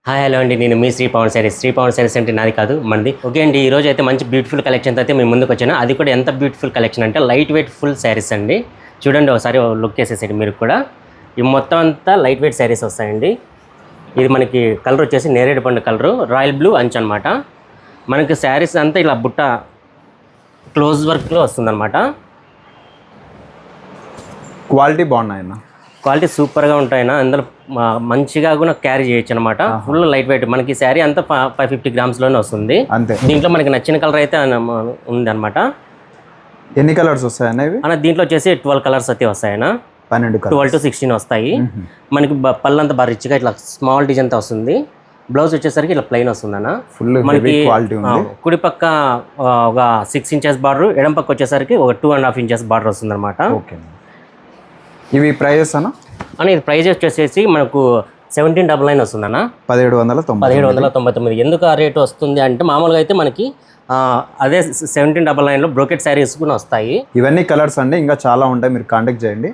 Hi hello అండి, నేను మీ శ్రీ పవన్ శారీస్ అంటే నాది కాదు మనది. ఓకే అండి, ఈ రోజు అయితే మంచి బ్యూటిఫుల్ కలెక్షన్ అయితే మేము ముందుకు వచ్చాను. అది కూడా ఎంత బ్యూటిఫుల్ కలెక్షన్ అంటే లైట్ వెయిట్ ఫుల్ శారీస్ అండి. చూడండి ఒకసారి లుక్ చేసేసండి మీరు కూడా. ఈ మొత్తం అంతా లైట్ వెయిట్ శారీస్ వస్తాయండి. ఇది మనకి కలర్ వచ్చేసి నేరేడు పండు కలరు, రాయల్ బ్లూ అంచు అనమాట. మనకి శారీస్ అంతా ఇలా బుట్ట క్లోజ్ వర్క్లో వస్తుందన్నమాట. క్వాలిటీ బాగున్నాయన్న, క్వాలిటీ సూపర్గా ఉంటాయినా. అందులో మంచిగా కూడా క్యారీ చేయొచ్చు అనమాట. Full light weight. మనకి శారీ అంతా 550 గ్రామ్స్లోనే వస్తుంది. అంతే. దీంట్లో మనకి నచ్చిన కలర్ అయితే ఉంది అనమాట. ఎన్ని కలర్స్ వస్తాయన్న ఇవి? దీంట్లో వచ్చేసి 12 కలర్స్ అయితే వస్తాయన్నా. 12 to 16 వస్తాయి. మనకి పళ్ళంతా బాగా రిచ్గా ఇట్లా స్మాల్ డిజైన్తో వస్తుంది. బ్లౌజ్ వచ్చేసరికి ఇట్లా ప్లెయిన్ వస్తుందన్న. ఫుల్ మనకి క్వాలిటీ ఉంది. కుడి పక్క ఒక 6 inches బార్డర్, ఎడం పక్క వచ్చేసరికి ఒక 2.5 inches బార్డర్ వస్తుంది అనమాట. ఓకే. ఇవి ప్రైజెస్ అన్న? ఇది ప్రైజ్ వచ్చేసేసి మనకు 1799 వస్తుందన్న. 1799. ఎందుకు ఆ రేటు వస్తుంది అంటే మామూలుగా అయితే మనకి అదే 1799లో బ్రోకెట్ శారీస్ కూడా వస్తాయి. ఇవన్నీ కలర్స్ అండి, ఇంకా చాలా ఉంటాయి, మీరు కాంటాక్ట్ చేయండి.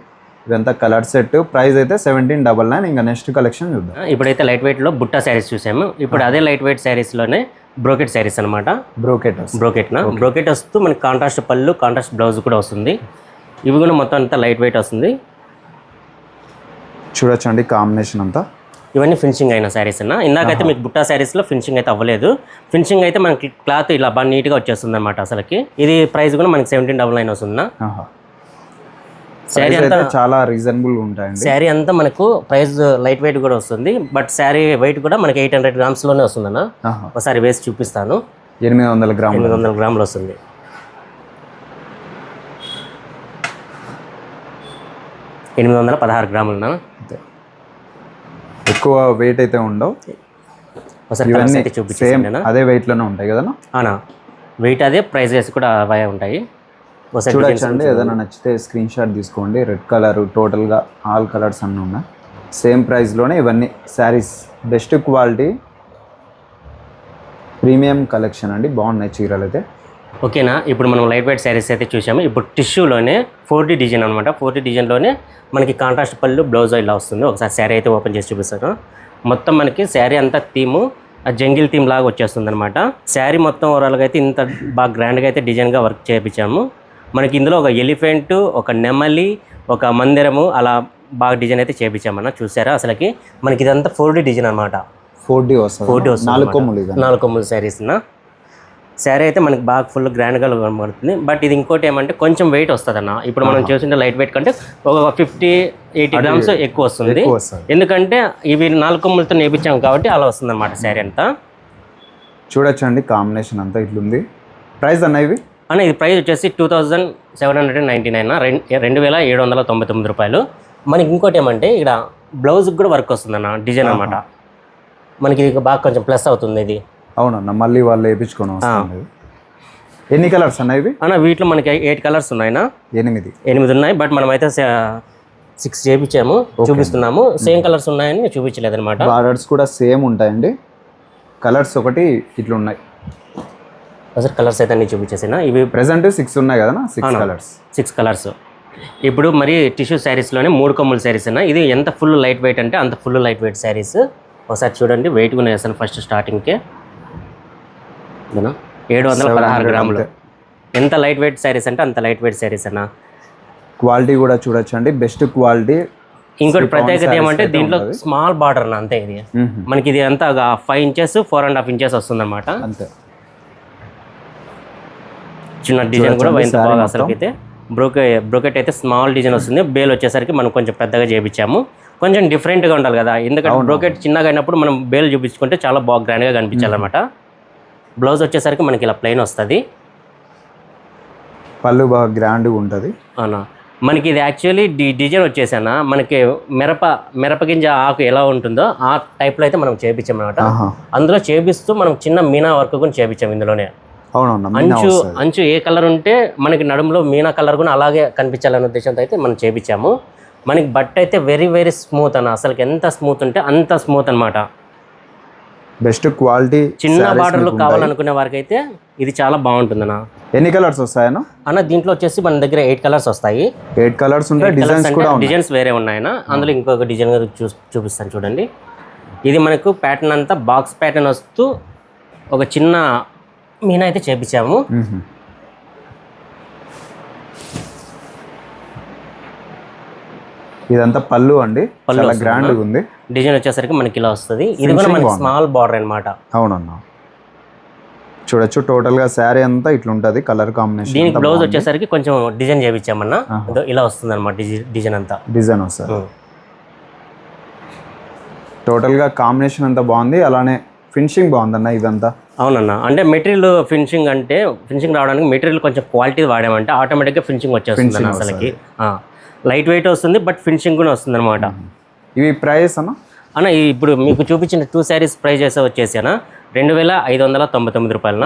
ఇదంతా కలర్ సెట్. ప్రైస్ అయితే 1799. ఇంకా నెక్స్ట్ కలెక్షన్ చూద్దాం. ఇప్పుడైతే లైట్ వెయిట్లో బుట్టా శారీస్ చూసాము. ఇప్పుడు అదే లైట్ వెయిట్ శారీస్లోనే బ్రోకెట్ శారీస్ అనమాట. బ్రోకెట్ వస్తూ మనకి కాంట్రాస్ట్ పళ్ళు, కాంట్రాస్ట్ బ్లౌజ్ కూడా వస్తుంది. ఇవి కూడా మొత్తం అంతా లైట్ వెయిట్ వస్తుంది. చూడొచ్చండి కాంబినేషన్ అంతా. ఇవన్నీ ఫినిషింగ్ అయిన శారీస్ అన్న. ఇందాకైతే మీకు బుట్టా శారీస్లో ఫినిషింగ్ అయితే అవ్వలేదు. ఫినిషింగ్ అయితే మనకి క్లాత్ ఇలా బాగా నీట్గా వచ్చేస్తుంది అనమాట. అసలుకి ఇది ప్రైస్ కూడా మనకి 1799 వస్తుందా. శారీ అంతా చాలా రీజనబుల్ ఉంటాయండి. శారీ అంతా మనకు ప్రైస్ లైట్ వెయిట్ కూడా వస్తుంది. బట్ శారీ వెయిట్ కూడా మనకి 800 గ్రామ్స్లోనే వస్తుందన్న. ఒకసారి వేసి చూపిస్తాను. 800 గ్రాములు వస్తుంది. 816 గ్రాములు. ఎక్కువ వెయిట్ అయితే ఉండవు. అదే వెయిట్ లోనే ఉంటాయి కదా అనా. వెయిట్ అదే, ప్రైజెస్ కూడా అవే ఉంటాయి. చూడొచ్చండి. ఏదైనా నచ్చితే స్క్రీన్ షాట్ తీసుకోండి. రెడ్ కలర్ టోటల్గా ఆల్ కలర్స్ అన్నీ ఉన్నాయి. సేమ్ ప్రైస్లోనే ఇవన్నీ saris. Best quality premium collection అండి. బాగున్నాయి చీరలు అయితే. ఓకేనా. ఇప్పుడు మనం లైట్ వెయిట్ శారీస్ అయితే చూసాము. ఇప్పుడు టిష్యూలోనే 4D డిజైన్ అనమాట. 4D డిజైన్లోనే మనకి కాంట్రాస్ట్ పళ్ళు, బ్లౌజ్ ఇలా వస్తుంది. ఒకసారి శారీ అయితే ఓపెన్ చేసి చూపిస్తాను. మొత్తం మనకి శారీ అంతా థీము జంగిల్ థీమ్ లాగా వచ్చేస్తుంది అనమాట. శారీ మొత్తం ఓవరాల్గా అయితే ఇంత బాగా గ్రాండ్గా అయితే డిజైన్గా వర్క్ చేయించాము. మనకి ఇందులో ఒక ఎలిఫెంట్, ఒక నెమలి, ఒక మందిరము అలా బాగా డిజైన్ అయితే చేయించామన్న. చూసారా అసలుకి మనకి ఇదంతా 4D డిజైన్ అనమాట. 4D వస్తుంది. 4 కొమ్ములు శారీస్. శారీ అయితే మనకి బాగా ఫుల్ గ్రాండ్గా కనబడుతుంది. బట్ ఇది ఇంకోటి ఏమంటే కొంచెం వెయిట్ వస్తుంది అన్న. ఇప్పుడు మనం చూసింటే లైట్ వెయిట్ కంటే ఒక 50-80 గ్రామ్స్ ఎక్కువ వస్తుంది. ఎందుకంటే ఇవి 4 కొమ్ములతో నేర్పించాం కాబట్టి అలా వస్తుంది అనమాట శారీ అంతా. చూడొచ్చండి కాంబినేషన్ అంతా ఇట్లుంది. ప్రైస్ అన్న ఇవి? ఇది ప్రైస్ వచ్చేసి 2799, 2799 రూపాయలు. మనకి ఇంకోటి ఏమంటే ఇక్కడ బ్లౌజ్కి కూడా వర్క్ వస్తుంది అన్న, డిజైన్ అనమాట. మనకి ఇది బాగా కొంచెం ప్లస్ అవుతుంది ఇది. అవునన్న, మళ్ళీ వాళ్ళు వేయించుకొని వస్తుంది. ఎన్ని కలర్స్ అన్న ఇవి? వీటిలో మనకి 8 కలర్స్ ఉన్నాయినా. 8 ఉన్నాయి. బట్ మనం అయితే 6 చేయించాము, చూపిస్తున్నాము. సేమ్ కలర్స్ ఉన్నాయని చూపించలేదు అనమాట. బార్డర్స్ కూడా సేమ్ ఉంటాయండి. కలర్స్ ఒకటి ఇట్లా ఉన్నాయి. అసలు కలర్స్ అయితే అన్ని చూపించేసినా. ఇవి ప్రెసెంట్ 6 ఉన్నాయి కదా, 6 కలర్స్. ఇప్పుడు మరి టిష్యూ శారీస్లోనే 3 కొమ్ముల శారీస్ అన్న. ఇది ఎంత ఫుల్ లైట్ వెయిట్ అంటే అంత ఫుల్ లైట్ వెయిట్ శారీస్. ఒకసారి చూడండి. వెయిట్ కూడా వేసాను ఫస్ట్ స్టార్టింగ్కే. 716 గ్రాములు. ఎంత లైట్ వెయిట్ శారీస్ అంటే అంత లైట్ వెయిట్ శారీస్ అన్న. క్వాలిటీ కూడా చూడొచ్చండి, బెస్ట్ క్వాలిటీ. ఇంకోటి ప్రత్యేకత ఏమంటే దీంట్లో స్మాల్ బార్డర్ అన్న, అంతే. ఇది మనకి ఇది అంతా 5 inches 4.5 inches వస్తుంది అనమాట. అంతే. చిన్న డిజైన్ కూడా ఎంత బాగా అసలుకి అయితే. బ్రోకెట్ అయితే స్మాల్ డిజైన్ వస్తుంది. బేల్ వచ్చేసరికి మనం కొంచెం పెద్దగా చేయించాము. కొంచెం డిఫరెంట్గా ఉండాలి కదా, ఎందుకంటే బ్రోకెట్ చిన్నగా అయినప్పుడు మనం బేల్ చూపించుకుంటే చాలా బాగా గ్రాండ్గా కనిపించాలన్నమాట. బ్లౌజ్ వచ్చేసరికి మనకి ఇలా ప్లెయిన్ వస్తుంది. పళ్ళు బాగా గ్రాండ్గా ఉంటుంది. అవునా. మనకి ఇది యాక్చువల్లీ డిజైన్ వచ్చేసానా మనకి మిరపగింజ ఆకు ఎలా ఉంటుందో ఆ టైప్లో అయితే మనం చేయించామన్నమాట. అందులో చేపిస్తూ మనం చిన్న మీనా వర్క్ కూడా చేయించాము ఇందులోనే. అంచు ఏ కలర్ ఉంటే మనకి నడుములో మీనా కలర్ కూడా అలాగే కనిపించాలనే ఉద్దేశంతో అయితే మనం చేయించాము. మనకి బట్ట అయితే వెరీ వెరీ స్మూత్ అన్న. అసలు ఎంత స్మూత్ ఉంటే అంత స్మూత్ అనమాట. Best quality. చిన్న బార్డర్లు కావాలనుకునే వారికి అయితే ఇది చాలా బాగుంటుంది అన్న. ఎన్ని కలర్స్ వస్తాయన్న? దీంట్లో వచ్చేసి మన దగ్గర 8 కలర్స్ వస్తాయి. 8 కలర్స్ ఉంటాయి. డిజైన్స్ వేరే ఉన్నాయన్న. అందులో ఇంకొక డిజైన్ చూపిస్తాను చూడండి. ఇది మనకు ప్యాటర్న్ అంతా బాక్స్ ప్యాటర్న్ వస్తూ ఒక చిన్న మీనా అయితే చేపించాము. ఇదంతా పళ్ళు అండి, చాలా గ్రాండ్ ఉంది. డిజైన్ వచ్చేసరికి మనకి ఇలా వస్తుంది. ఇది కూడా మనకి స్మాల్ బార్డర్ అన్నమాట. అవునన్నా, చూడొచ్చు టోటల్ గా శారీ అంతా ఇట్లా ఉంటది, కలర్ కాంబినేషన్. దీనికి బ్లౌజ్ వచ్చేసరికి కొంచెం డిజైన్ చేయించామన్నా, ఇలా వస్తుంది అనమాట డిజైన్ అంతా. డిజైన్ వస్తుంది. టోటల్ గా కాంబినేషన్ అంతా బాగుంది, అలానే ఫినిషింగ్ బాగుందన్న ఇదంతా. అవునన్నా, అంటే మెటీరియల్ ఫినిషింగ్ అంటే ఫినిషింగ్ రావడానికి మెటీరియల్ కొంచెం క్వాలిటీ వాడామంటే ఆటోమేటిక్గా ఫినిషింగ్ వచ్చేస్తుంది అన్న. అసలుకి లైట్ వెయిట్ వస్తుంది, బట్ ఫినిషింగ్ కూడా వస్తుంది అనమాట. ఇవి ప్రైస్ అన్న ఇప్పుడు మీకు చూపించిన 2 శారీస్ ప్రైస్ వచ్చేసి అన్న 2599 రూపాయలన,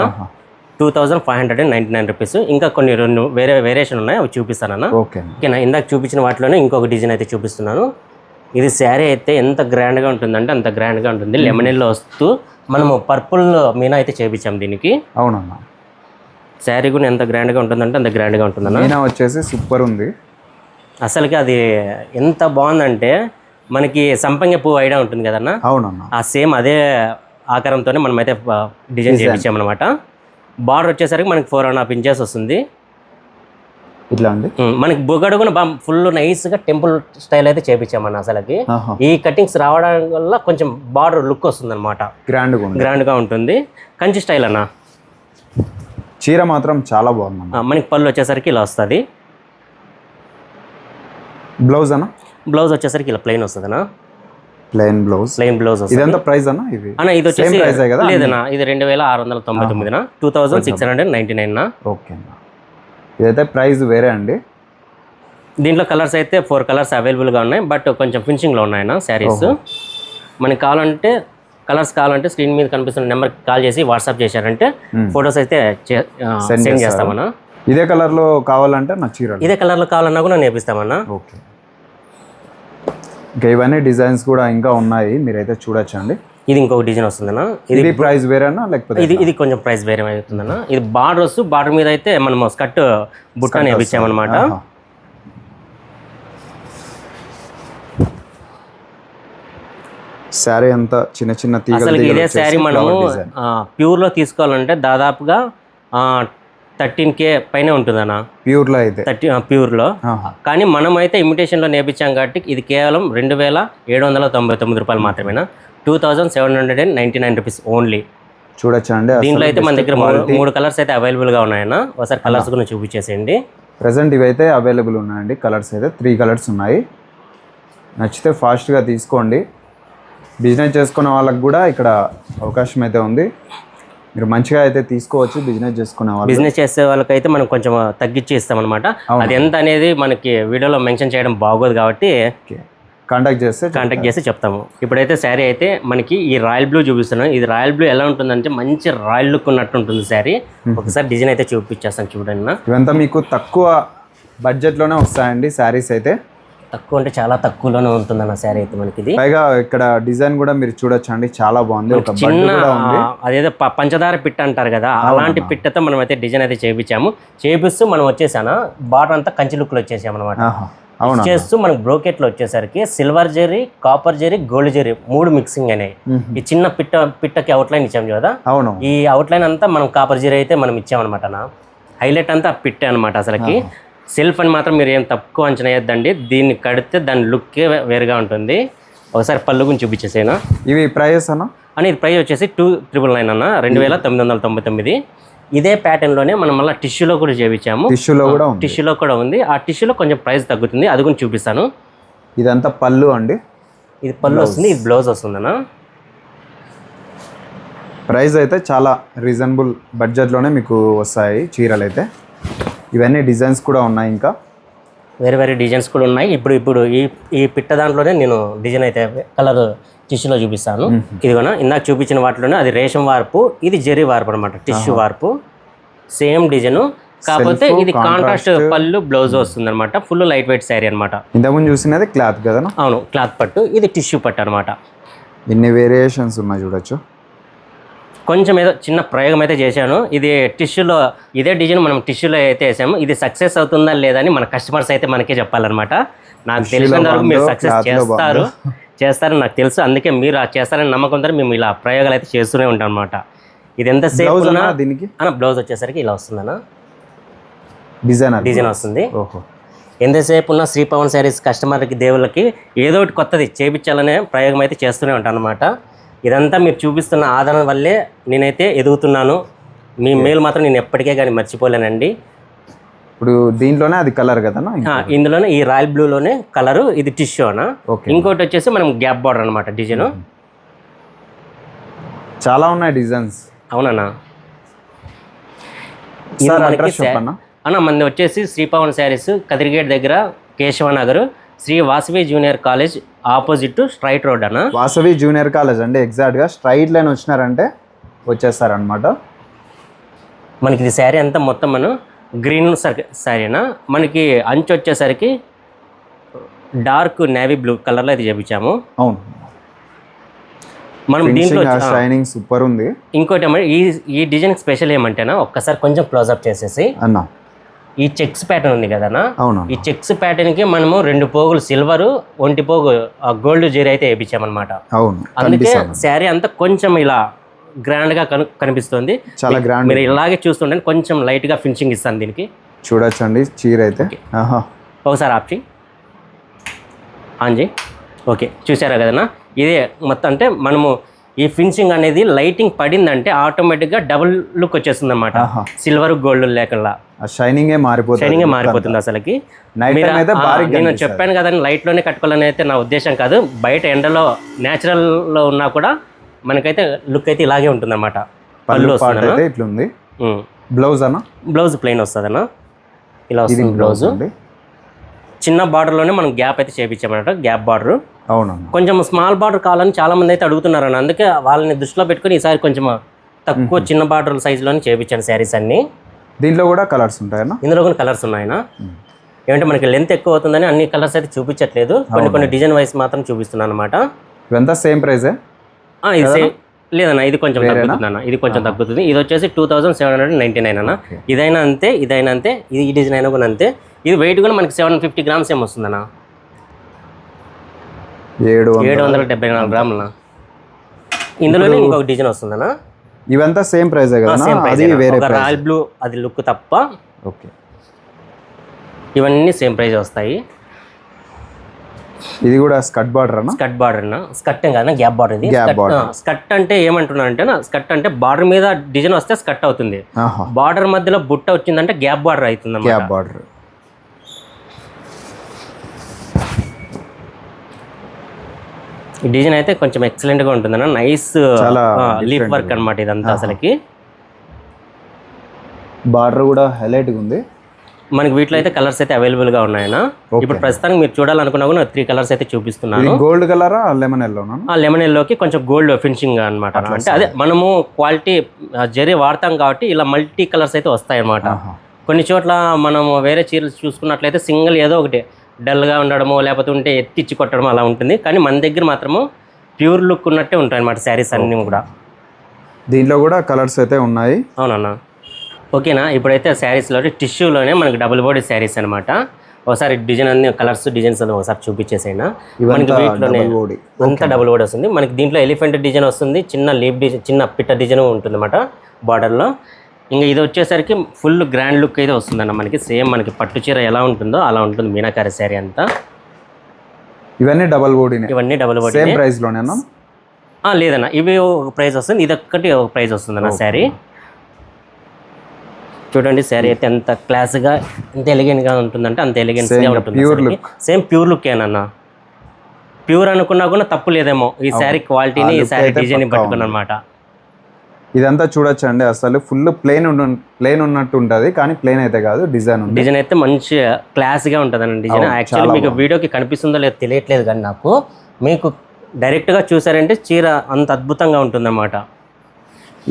2599 రూపీస్. ఇంకా కొన్ని 2 వేరియేషన్ ఉన్నాయి, అవి చూపిస్తానన్నా. ఓకేనా, ఇందాక చూపించిన వాటిలోనే ఇంకొక డిజైన్ అయితే చూపిస్తున్నాను. ఇది శారీ అయితే ఎంత గ్రాండ్గా ఉంటుందంటే అంత గ్రాండ్గా ఉంటుంది. లెమనెల్లో వస్తూ మనము పర్పుల్ మీనా అయితే చేయించాం దీనికి. అవునన్నా, శారీ కూడా ఎంత గ్రాండ్గా ఉంటుందంటే అంత గ్రాండ్గా ఉంటుందన్న. మీనా వచ్చేసి సూపర్ ఉంది అసలుకి. అది ఎంత బాగుందంటే మనకి సంపంగి పువ్వు ఐడియా ఉంటుంది కదన్న. అవునన్నా, ఆ సేమ్ అదే ఆకారంతోనే మనమైతే డిజైన్ చేయించామన్నమాట. బార్డర్ వచ్చేసరికి మనకి 4.5 ఇంచెస్ వస్తుంది. ఇట్లా అండి మనకి బొగడు కూడా ఫుల్ నైస్గా టెంపుల్ స్టైల్ అయితే చేయించామన్న. అసలుకి ఈ కటింగ్స్ రావడం వల్ల కొంచెం బార్డర్ లుక్ వస్తుంది అనమాట, గ్రాండ్గా ఉంటుంది. కంచి స్టైల్ అన్న. చీర మాత్రం చాలా బాగుంది. మనకి పళ్ళు వచ్చేసరికి ఇలా వస్తుంది. బ్లౌజ్ అన్న, బ్లౌజ్ వచ్చేసరికి ఇలా ప్లెయిన్ వస్తుంది అన్న. ప్లెయిన్ బ్లౌజ్ ఇదంతా ప్రైస్ అన్న. ఇది వచ్చేసి లేదన్నా, ఇది 2699 2699. ఓకే, ఇదైతే ప్రైస్ వేరే అండి. దీంట్లో కలర్స్ అయితే 4 కలర్స్ అవైలబుల్గా ఉన్నాయి, బట్ కొంచెం ఫినిషింగ్లో ఉన్నాయన్న శారీస్. మనకి కలర్స్ కావాలంటే స్క్రీన్ మీద కనిపిస్తున్న నెంబర్కి కాల్ చేసి వాట్సాప్ చేశారంటే ఫొటోస్ అయితే సెండ్ చేస్తామన్నా. ఇదే కలర్లో కావాలంటే నా చీర ఇదే కలర్లో కావాలన్నా కూడా నేర్పిస్తామన్నా. ఓకే, ఇంకా ఇవన్నీ డిజైన్స్ కూడా ఇంకా ఉన్నాయి, మీరైతే చూడొచ్చండి. ఇది ఇంకొక డిజైన్ వస్తుందన్నా. ఇది ప్రైస్ వేరేనా లేకపోతే ఇది కొంచెం ప్రైస్ వేరే అవుతుందన్నా. ఇది బార్డర్ మీద అయితే మనం స్కర్ట్ బుట్ట నేర్పించామన్నమాట. శారీ అంతా చిన్న చిన్న అసలు ఇదే శారీ మనము ప్యూర్లో తీసుకోవాలంటే దాదాపుగా 13K పైన ఉంటుందన్న ప్యూర్లో అయితే. ప్యూర్లో కానీ మనం అయితే ఇమిటేషన్లో నేర్పించాం కాబట్టి ఇది కేవలం 2799 రూపాయలు మాత్రమేనా, 2799 రూపీస్ ఓన్లీ. చూడొచ్చండి, దీంట్లో అయితే మన దగ్గర 3 కలర్స్ అయితే అవైలబుల్గా ఉన్నాయన్న. ఒకసారి కలర్స్ కూడా చూపించేసేయండి. ప్రజెంట్ ఇవైతే అవైలబుల్ ఉన్నాయండి. కలర్స్ అయితే 3 కలర్స్ ఉన్నాయి. నచ్చితే ఫాస్ట్గా తీసుకోండి. బిజినెస్ చేసుకునే వాళ్ళకి కూడా ఇక్కడ అవకాశం అయితే ఉంది, మీరు మంచిగా అయితే తీసుకోవచ్చు. బిజినెస్ చేసే వాళ్ళకైతే మనం కొంచెం తగ్గించి ఇస్తామన్నమాట. అది ఎంత అనేది మనకి వీడియోలో మెన్షన్ చేయడం బాగోదు కాబట్టి కాంటాక్ట్ చేస్తే చెప్తాము. ఇప్పుడైతే శారీ అయితే మనకి ఈ రాయల్ బ్లూ చూపిస్తున్నాను. ఇది రాయల్ బ్లూ ఎలా ఉంటుందంటే మంచి రాయల్ లుక్ ఉన్నట్టు ఉంటుంది శారీ. ఒకసారి డిజైన్ అయితే చూపించేస్తాను చూడండి. ఇవంతా మీకు తక్కువ బడ్జెట్లోనే వస్తాయండి శారీస్ అయితే. తక్కువ అంటే చాలా తక్కువలోనే ఉంటుందన్న శారీ అయితే మనకి. ఇది పైగా ఇక్కడ డిజైన్ కూడా మీరు చూడొచ్చండి, చాలా బాగుంది. ఒక చిన్న అదేదో పంచదార పిట్ట అంటారు కదా, అలాంటి పిట్టతో మనం అయితే డిజైన్ అయితే చేపిస్తూ మనం వచ్చేసాను. బార్డర్ అంతా కంచి లుక్లో వచ్చేసాం అనమాట. చేస్తూ మనకు బ్రోకెట్లో వచ్చేసరికి silver zari, copper zari, gold zari 3 mixing అనేవి. ఈ చిన్న పిట్టకి అవుట్లైన్ ఇచ్చాం కదా, ఈ అవుట్లైన్ అంతా మనం కాపర్ జెరీ అయితే మనం ఇచ్చామన్నమాట. హైలైట్ అంతా పిట్టే అనమాట. అసలుకి సెల్ఫ్ అని మాత్రం మీరు ఏం తక్కువ అంచనా వేయద్దండి. దీన్ని కడితే దాని లుక్కే వేరుగా ఉంటుంది. ఒకసారి పళ్ళు గురించి చూపించేసేనా. ఇవి ప్రైస్ అన్న ఇది ప్రైస్ వచ్చేసి 2999 అన్న, 2999. ఇదే ప్యాటర్న్లోనే మనం మళ్ళీ టిష్యూలో కూడా చేయించాము. టిష్యూలో కూడా ఉంది. ఆ టిష్యూలో కొంచెం ప్రైస్ తగ్గుతుంది, అది కూడా చూపిస్తాను. ఇదంతా పళ్ళు అండి. ఇది పళ్ళు వస్తుంది, ఇది బ్లౌజ్ వస్తుందన్న. ప్రైస్ అయితే చాలా రీజనబుల్ బడ్జెట్లోనే మీకు వస్తాయి చీరలు అయితే. ఇవన్నీ డిజైన్స్ కూడా ఉన్నాయి, ఇంకా వేరే డిజైన్స్ కూడా ఉన్నాయి. ఇప్పుడు ఈ పిట్ట దాంట్లోనే నేను డిజైన్ అయితే కలర్ టిష్యూలో చూపిస్తాను. ఇదిగోనా ఇందాక చూపించిన వాటిలోనే అది రేషం వార్పు, ఇది జెరీ వార్పు అనమాట. టిష్యూ వార్పు సేమ్ డిజైన్, కాకపోతే ఇది కాంట్రాస్ట్ పళ్ళు బ్లౌజ్ వస్తుంది అనమాట. ఫుల్ లైట్ వెయిట్ శారీ అనమాట. ఇంతకుముందు చూసినది క్లాత్ కదా. అవును, క్లాత్ పట్టు. ఇది టిష్యూ పట్టు అనమాట. ఎన్ని వేరియేషన్స్ ఉన్నాయి చూడొచ్చు. కొంచెం ఏదో చిన్న ప్రయోగం అయితే చేశాను. ఇది టిష్యూలో ఇదే డిజైన్ మనం టిష్యూలో అయితే వేసాము. ఇది సక్సెస్ అవుతుందా లేదా అని మన కస్టమర్స్ అయితే మనకే చెప్పాలన్నమాట. నాకు తెలిసినంత వరకు మీరు సక్సెస్ చేస్తారని నాకు తెలుసు, అందుకే మీరు చేస్తారని నమ్మకంతో మేము ఇలా ప్రయోగాలు అయితే చేస్తూనే ఉంటాం అనమాట. ఇది ఎంతసేపు ఉన్నా దీనికి బ్లౌజ్ వచ్చేసరికి ఇలా వస్తుందన్న, డిజైన్ వస్తుంది. ఓహో, ఎంతసేపు ఉన్న శ్రీ పవన్ శారీస్ కస్టమర్కి దేవుళ్ళకి ఏదో ఒకటి కొత్తది చేయించాలనే ప్రయోగం అయితే చేస్తూనే ఉంటాను అనమాట. ఇదంతా మీరు చూపిస్తున్న ఆదరణ వల్లే నేనైతే ఎదుగుతున్నాను. మీ మేలు మాత్రం నేను ఎప్పటికే కానీ మర్చిపోలేనండి. ఇప్పుడు దీంట్లోనే అది కలర్ కదా, ఇందులోనే ఈ రాయల్ బ్లూలోనే కలరు, ఇది టిష్యూ అన్న. ఇంకోటి వచ్చేసి మనం గ్యాప్ బార్డర్ అనమాట డిజైన్. చాలా ఉన్నాయి డిజైన్స్. అవునన్నా. అన్న మంది వచ్చేసి శ్రీ పవన్ శారీస్ కదిరిగేట్ దగ్గర Keshavanagar Sri Vasavi junior college opposite straight road అన్న. వాసవి జూనియర్ కాలేజ్ అండి, ఎగ్జాక్ట్గా స్ట్రైట్ లైన్ వచ్చినారంటే వచ్చేస్తారనమాట. మనకి ఇది శారీ అంతా మొత్తం మనం గ్రీన్ శారీనా, మనకి అంచు వచ్చేసరికి డార్క్ నేవీ బ్లూ కలర్లో అయితే చేపించాము. అవును, మనం దీంట్లో షైనింగ్ సూపర్ ఉంది. ఇంకోటి ఏమంటే ఈ డిజైన్ స్పెషల్ ఏమంటేనా, ఒక్కసారి కొంచెం క్లోజ్అప్ చేసేసి అన్నా, ఈ చెక్స్ ప్యాటర్న్ ఉంది కదనా, అవును, ఈ చెక్స్ ప్యాటర్న్కి మనము 2 పోగులు సిల్వరు 1 పోగు గోల్డ్ జీరో అయితే వేయించామన్నమాట. అవును, అందుకే శారీ అంతా కొంచెం ఇలా గ్రాండ్గా కనిపిస్తుంది. చాలా గ్రాండ్. మీరు ఇలాగే చూస్తుంటే కొంచెం లైట్గా ఫినిషింగ్ ఇస్తాను దీనికి. చూడొచ్చండి చీర అయితే. ఒకసారి ఆప్చి ఆంజీ. ఓకే, చూసారా కదన్నా, ఇదే మొత్తం. అంటే మనము ఈ ఫినిషింగ్ అనేది లైటింగ్ పడిందంటే ఆటోమేటిక్గా డబుల్ లుక్ వచ్చేస్తుంది అనమాట. సిల్వర్ గోల్డ్ లేకుండా షైనింగే మారిపోతుంది అసలుకి. నేను చెప్పాను కదండి, లైట్లోనే కట్టుకోవాలని అయితే నా ఉద్దేశం కాదు. బయట ఎండలో న్యాచురల్లో ఉన్నా కూడా మనకైతే లుక్ అయితే ఇలాగే ఉంటుంది అనమాట. పళ్ళు ఇట్లుంది. బ్లౌజ్ అన్న, బ్లౌజ్ ప్లెయిన్ వస్తుంది అన్న, ఇలా వస్తుంది బ్లౌజ్. చిన్న బార్డర్లోనే మనం గ్యాప్ అయితే చేయించామన్నమాట, గ్యాప్ బార్డర్. అవును, కొంచెం స్మాల్ బార్డర్ కావాలని చాలా మంది అయితే అడుగుతున్నారు అన్న. అందుకే వాళ్ళని దృష్టిలో పెట్టుకుని ఈసారి కొంచెం తక్కువ చిన్న బార్డర్ సైజులోనే చేయించాను శారీస్ అన్ని. దీంట్లో కూడా కలర్స్ ఉంటాయన్నా? ఇందులో కూడా కలర్స్ ఉన్నాయన్నా. ఏమంటే మనకి లెంత్ ఎక్కువ అవుతుందని అన్ని కలర్స్ అయితే చూపించట్లేదు, కొన్ని డిజైన్ వైస్ మాత్రం చూపిస్తున్నాను అనమాట. ఇదంతా సేమ్ ప్రైజే? ఇది లేదన్నా, ఇది కొంచెం తగ్గుతుంది అన్న, ఇది కొంచెం తగ్గుతుంది. ఇది వచ్చేసి 2799 అన్న. ఇదైనా అంతే, ఇదైనా అంతే, ఇది ఈ డిజైన్ అయినా కూడా అంతే. ఇది వెయిట్ కూడా మనకి 750 గ్రామ్స్ ఏమి వస్తుందన్న, 774 గ్రాముల. ఇందులోనే ఇంకొక డిజైన్ వస్తుందన్న. ఇవంతా సేమ్ ప్రైజే కదా? రాయల్ బ్లూ అది లుక్ తప్ప ఓకే, ఇవన్నీ సేమ్ ప్రైజ్ వస్తాయి. ఇది కూడా స్కర్ట్ బార్డర్ అన్న? స్కర్ట్ బార్డర్ అన్న, స్కర్ట్ కదా గ్యాప్ బార్డర్. ఇది స్కర్ట్ అంటే ఏమంటున్నా అంటే, స్కర్ట్ అంటే బార్డర్ మీద డిజైన్ వస్తే స్కర్ట్ అవుతుంది, బార్డర్ మధ్యలో బుట్ట వచ్చిందంటే గ్యాప్ బార్డర్ అవుతుంది. Gap border. ఈ డిజైన్ అయితే కొంచెం ఎక్సలెంట్ గా ఉంటుందన్న, నైస్ లీఫ్ వర్క్ అనమాట ఇదంతా. అసలుకి బార్డర్ కూడా హైలైట్ గా ఉంది. మనకి వీటిలో అయితే కలర్స్ అయితే అవైలబుల్ గా ఉన్నాయన్న. ఇప్పుడు ప్రస్తుతానికి మీరు చూడాలనుకున్నా కూడా 3 కలర్స్ అయితే చూపిస్తున్నాను. Gold colour, lemon yellow. Lemon ఎల్లోకి కొంచెం గోల్డ్ ఫినిషింగ్ అనమాట. అంటే అదే మనము క్వాలిటీ జరీ వాడతాం కాబట్టి ఇలా మల్టీ కలర్స్ అయితే వస్తాయి అన్నమాట. కొన్ని చోట్ల మనము వేరే చీరలు చూసుకున్నట్లయితే సింగిల్ ఏదో ఒకటి డల్గా ఉండడమో లేకపోతే ఉంటే ఎత్తిచ్చి కొట్టడం అలా ఉంటుంది. కానీ మన దగ్గర మాత్రము ప్యూర్ లుక్ ఉన్నట్టే ఉంటాయి అన్నమాట శారీస్ అన్నీ కూడా. దీంట్లో కూడా కలర్స్ అయితే ఉన్నాయి. అవునన్నా. ఓకేనా, ఇప్పుడైతే శారీస్లో టిష్యూలోనే మనకి డబుల్ బాడీ శారీస్ అనమాట. ఒకసారి డిజైన్ అన్ని కలర్స్ డిజైన్స్ అన్ని ఒకసారి చూపించేసైనా. మనకి వీటిలోనే అంతా డబుల్ బాడీ వస్తుంది. మనకి దీంట్లో ఎలిఫెంట్ డిజైన్ వస్తుంది, చిన్న లీఫ్ డిజైన్, చిన్న పిట్ట డిజైన్ ఉంటుంది అనమాట బార్డర్లో. ఇంకా ఇది వచ్చేసరికి ఫుల్ గ్రాండ్ లుక్ అయితే వస్తుందన్న మనకి. సేమ్ మనకి పట్టు చీర ఎలా ఉంటుందో అలా ఉంటుంది మీనాకారి శారీ అంతా. ఇవన్నీ డబుల్ బాడీ సేమ్ ప్రైస్లోనేనా? లేదన్న, ఇవి ఒక ప్రైస్ వస్తుంది, ఇది ఒక్కటి ఒక ప్రైస్ వస్తుందన్న శారీ. చూడండి శారీ అయితే ఎంత క్లాస్గా, ఎంత ఎలిగెంట్గా ఉంటుందంటే అంత ఎలిగెన్స్గా ఉంటుంది. సేమ్ ప్యూర్ లుక్ ఏనన్న. ప్యూర్ అనుకున్నా కూడా తప్పు లేదేమో ఈ శారీ క్వాలిటీని, ఈ శారీ డిజైన్ పట్టుకుని అనమాట. ఇదంతా చూడొచ్చు అండి, అసలు ఫుల్ ప్లెయిన్ ఉన్నట్టు ఉంటుంది, కానీ ప్లెయిన్ అయితే కాదు. డిజైన్ అయితే మంచి క్లాస్గా ఉంటుంది అండి డిజైన్. యాక్చువల్లీ మీకు వీడియోకి కనిపిస్తుందో లేదో తెలియట్లేదు, కానీ నాకు మీకు డైరెక్ట్గా చూసారంటే చీర అంత అద్భుతంగా ఉంటుందన్నమాట.